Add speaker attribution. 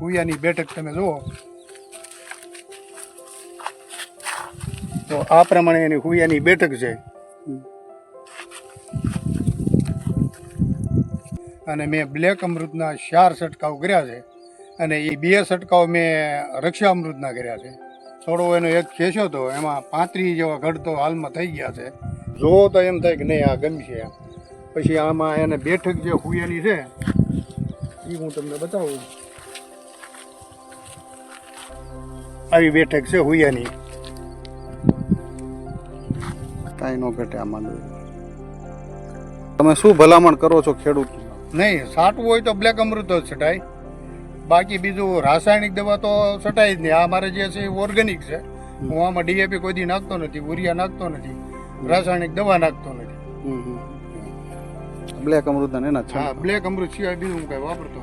Speaker 1: હુયાની બેઠક તમે જુઓ તો આ પ્રમાણે એની હુયાની બેઠક છે. અને મેં બ્લેક અમૃતના 4 છંટકાવ કર્યા છે અને એ 2 છંટકાવ મેં રક્ષા અમૃતના કર્યા છે. થોડો એનો એક ખેંચ્યો હતો એમાં 35 જેવા ઘડ તો હાલમાં થઈ ગયા છે. જોવો તો એમ થાય કે નહીં આ ગમશે એમ. પછી આમાં એને બેઠક જે હુયાની છે એ હું તમને બતાવું. આવી બેઠક છે હુયાની.
Speaker 2: કાંઈ ન ઘટે આમાં. તમે શું ભલામણ કરો છો ખેડૂત?
Speaker 1: નહીં, છાંટવું હોય તો બ્લેક અમૃત જ છટાય. બાકી બીજું રાસાયણિક દવા તો છટાય જ નહીં. આ મારે જે છે એ ઓર્ગેનિક છે. હું આમાં ડીએપી કોઈ દી નાખતો નથી, યુરિયા નાખતો નથી, રાસાયણિક દવા નાખતો નથી.
Speaker 2: બ્લેક અમૃત એના
Speaker 1: હા, બ્લેક અમૃત સિવાય બીજું હું કઈ વાપરતો